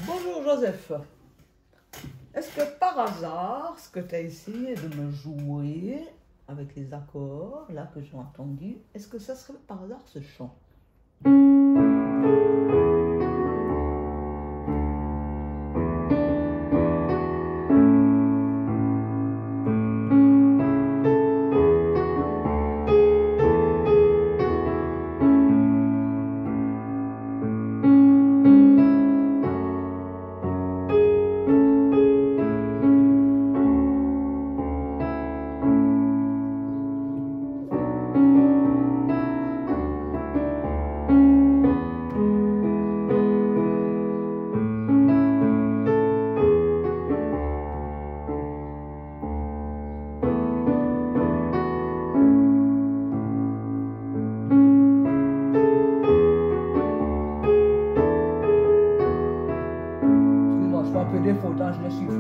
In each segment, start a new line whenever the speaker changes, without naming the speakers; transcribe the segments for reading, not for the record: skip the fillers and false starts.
Bonjour Joseph. Est-ce que par hasard, ce que tu as essayé de me jouer avec les accords là que j'ai entendus, est-ce que ça serait par hasard ce chant? Excuse-moi, je fais un peu des fautes, hein, je les chiffre.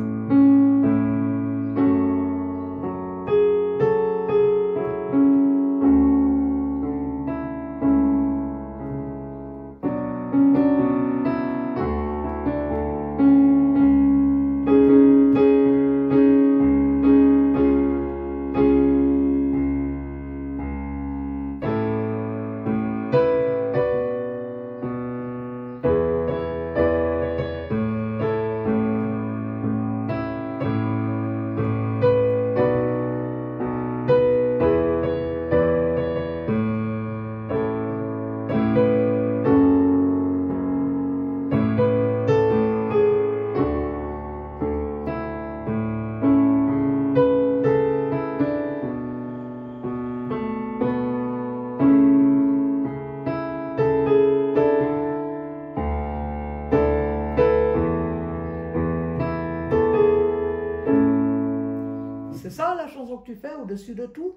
C'est ça la chanson que tu fais au-dessus de tout?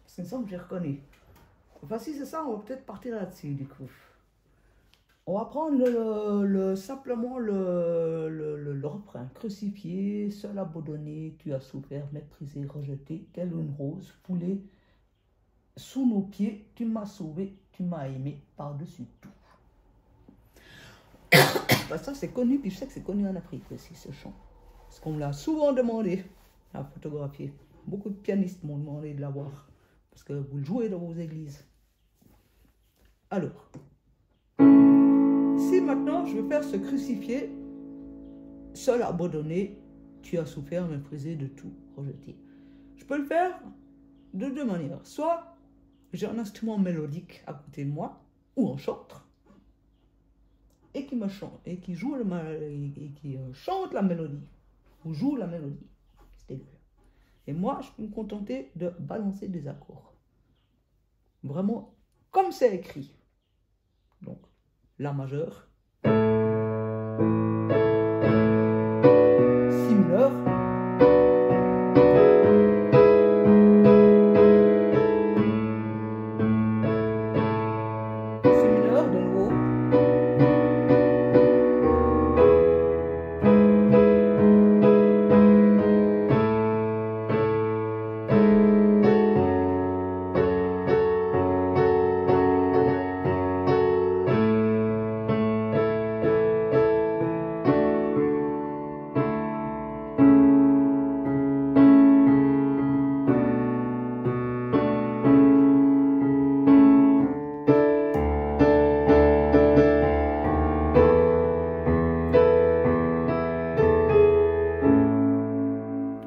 C'est une chanson que j'ai reconnue. Enfin, si c'est ça, on va peut-être partir là-dessus du coup. On va prendre simplement le refrain. Crucifié, seul abandonné, tu as souffert, méprisé, rejeté, telle une rose foulée sous nos pieds, tu m'as sauvé, tu m'as aimé par-dessus tout. Ben, ça c'est connu, puis je sais que c'est connu en Afrique aussi ce chant. Parce qu'on me l'a souvent demandé à photographier. Beaucoup de pianistes m'ont demandé de l'avoir. Parce que vous le jouez dans vos églises. Alors, si maintenant je veux faire ce crucifié, seul abandonné, tu as souffert, méprisé, de tout, rejeté. Je peux le faire de deux manières. Soit j'ai un instrument mélodique à côté de moi, ou un chantre, et qui me chante, et qui joue chante la mélodie, ou joue la mélodie. Et moi, je peux me contenter de balancer des accords. Vraiment, comme c'est écrit. Donc, La majeur, Si mineur, Si mineur de nouveau,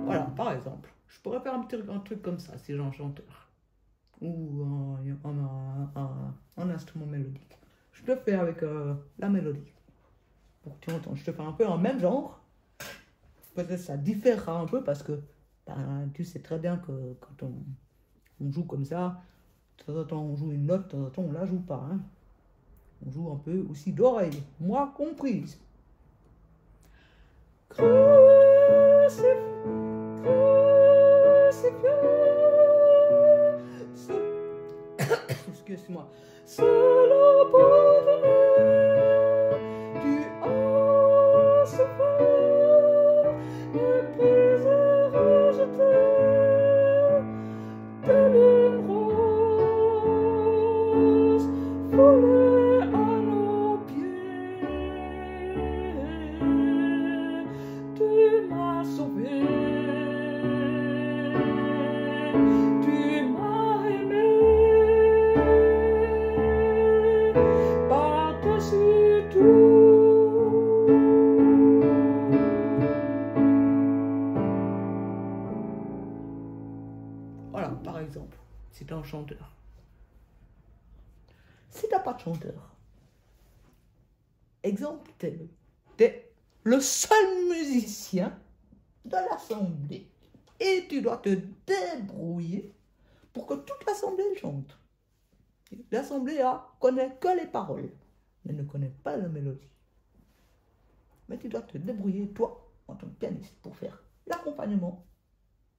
voilà, par exemple. Je pourrais faire un truc comme ça si j'ai un chanteur. Ou un instrument mélodique. Je te fais avec la mélodie. Pour que tu entends. Je te fais un peu en même genre. Peut-être ça différera un peu parce que ben, tu sais très bien que quand on joue comme ça, de temps en temps on joue une note, de temps en temps on la joue pas. Hein. On joue un peu aussi d'oreille, moi comprise. Crucifié, excuse-moi. Seul abandonné, tu as souffert, méprisé, rejeté, telle une rose foulée à nos pieds. chanteur. Exemple tel, t'es le seul musicien de l'assemblée et tu dois te débrouiller pour que toute l'assemblée chante. L'assemblée connaît que les paroles, mais ne connaît pas la mélodie. Mais tu dois te débrouiller, toi, en tant que pianiste, pour faire l'accompagnement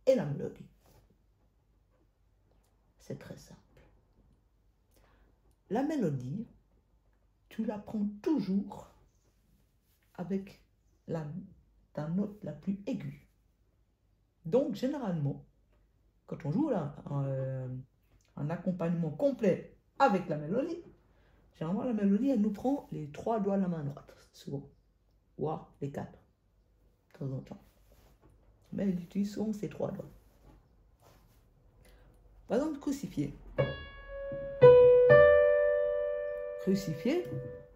et la mélodie. C'est très simple. La mélodie, tu la prends toujours avec ta note la plus aiguë. Donc, généralement, quand on joue un accompagnement complet avec la mélodie, généralement, la mélodie, elle nous prend les 3 doigts de la main droite, souvent, voire les 4, de temps en temps. Mais elle utilise souvent ces 3 doigts. Par exemple, crucifié. Crucifié,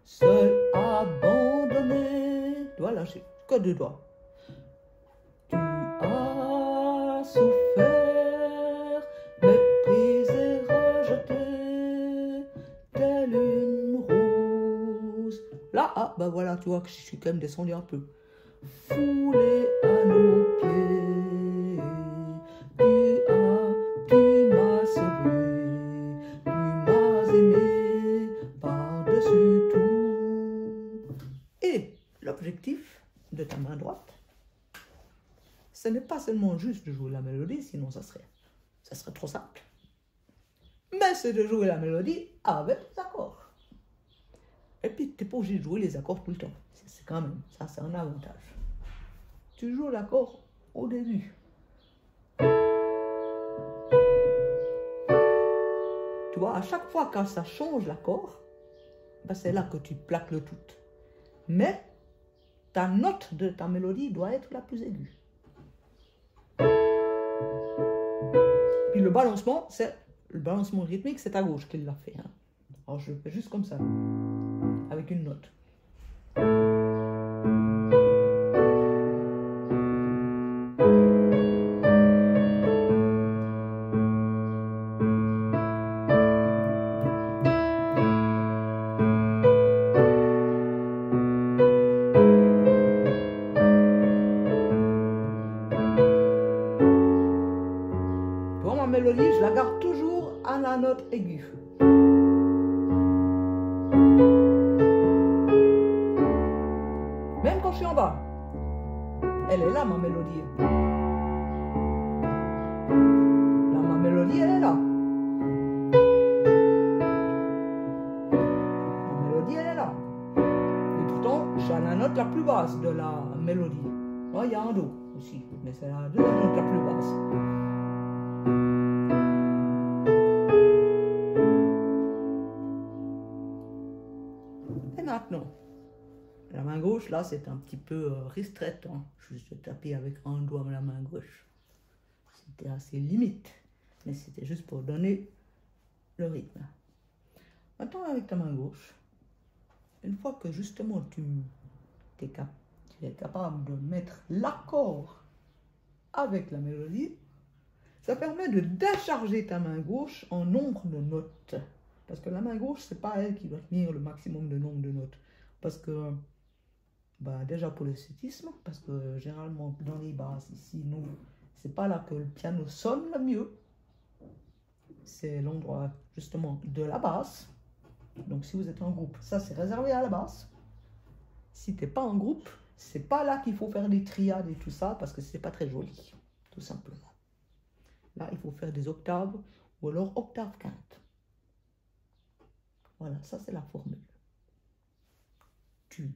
seul abandonné. Doigt lâché, que 2 doigts. Tu as souffert, méprisé, rejeté, telle une rose. Là, ben voilà, tu vois que je suis quand même descendu un peu. Foulé à nos pieds, tu m'as sauvé, tu m'as aimé par-dessus tout. Et l'objectif de ta main droite, ce n'est pas seulement juste de jouer la mélodie, sinon ça serait trop simple. Mais c'est de jouer la mélodie avec les accords. Et puis, tu n'es pas obligé de jouer les accords tout le temps. C'est quand même, ça c'est un avantage. Tu joues l'accord au début. Tu vois, à chaque fois quand ça change l'accord, ben c'est là que tu plaques le tout. Mais ta note de ta mélodie doit être la plus aiguë. Puis le balancement rythmique, c'est à gauche qu'il l'a fait. Hein. Alors je le fais juste comme ça, avec une note. Mélodie, je la garde toujours à la note aiguë. Même quand je suis en bas, elle est là, ma mélodie. Là, ma mélodie, elle est là. Ma mélodie, elle est là. Et pourtant, je suis à la note la plus basse de la mélodie. Là, il y a un Do aussi, mais c'est la deuxième note la plus basse. Maintenant, la main gauche, là, c'est un petit peu restreinte. Hein. Je tapais avec un doigt la main gauche. C'était assez limite, mais c'était juste pour donner le rythme. Maintenant, avec ta main gauche, une fois que justement tu es capable de mettre l'accord avec la mélodie, ça permet de décharger ta main gauche en nombre de notes. Parce que la main gauche, c'est pas elle qui doit tenir le maximum de nombre de notes. Parce que, déjà pour l'esthétisme, parce que généralement dans les basses, ici, nous, c'est pas là que le piano sonne le mieux. C'est l'endroit justement de la basse. Donc si vous êtes en groupe, ça c'est réservé à la basse. Si tu n'es pas en groupe, c'est pas là qu'il faut faire des triades et tout ça, parce que c'est pas très joli, tout simplement. Là, il faut faire des octaves, ou alors octave quinte. Voilà, ça c'est la formule. Tu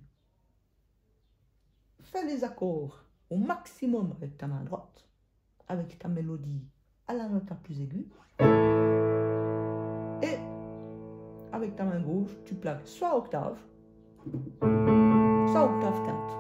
fais les accords au maximum avec ta main droite, avec ta mélodie à la note la plus aiguë. Et avec ta main gauche, tu plaques soit octave, soit octave quinte.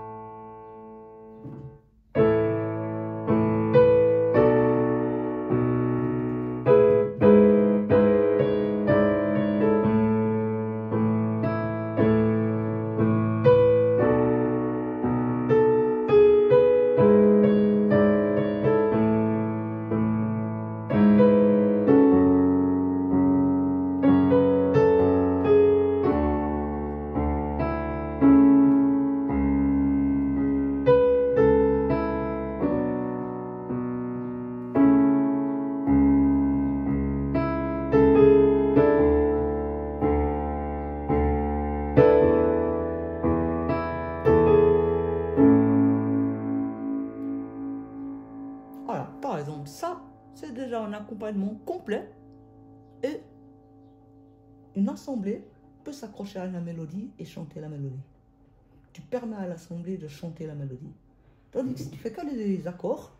un accompagnement complet et une assemblée peut s'accrocher à la mélodie et chanter la mélodie. Tu permets à l'assemblée de chanter la mélodie. Tandis que si tu fais que les accords,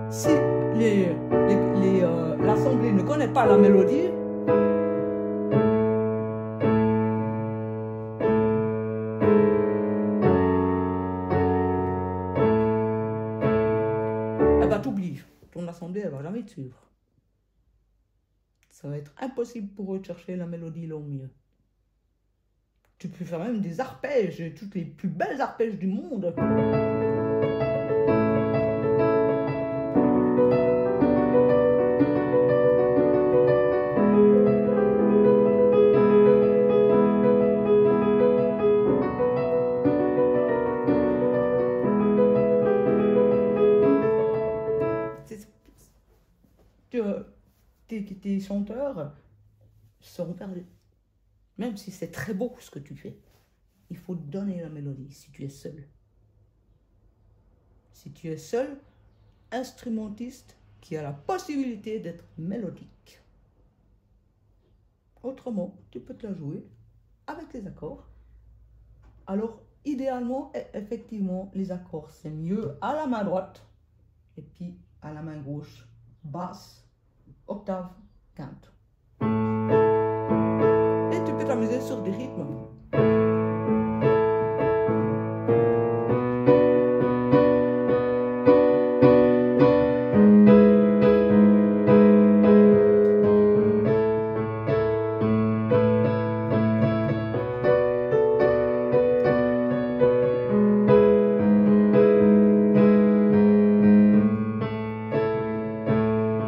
si l'assemblée ne connaît pas la mélodie, elle va t'oublier. Ton assemblée, elle va jamais te suivre. Ça va être impossible pour eux de chercher la mélodie là au mieux. Tu peux faire même des arpèges, toutes les plus belles arpèges du monde. Tes chanteurs seront perdus. Même si c'est très beau ce que tu fais, il faut donner la mélodie si tu es seul. Si tu es seul, instrumentiste qui a la possibilité d'être mélodique. Autrement, tu peux te la jouer avec les accords. Alors, idéalement, effectivement, les accords, c'est mieux à la main droite et puis à la main gauche, basse, octave, quinte. Et tu peux t'amuser sur des rythmes.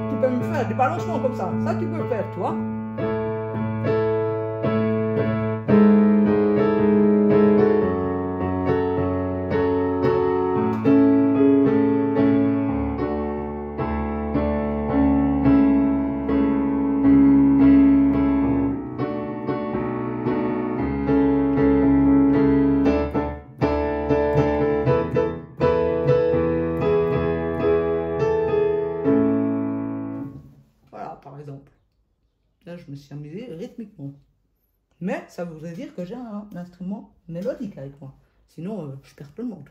Tu peux me faire des balancements comme ça tu peux le faire, tu vois. Par exemple. Là, je me suis amusée rythmiquement. Mais ça voudrait dire que j'ai un instrument mélodique avec moi. Sinon, je perds tout le monde.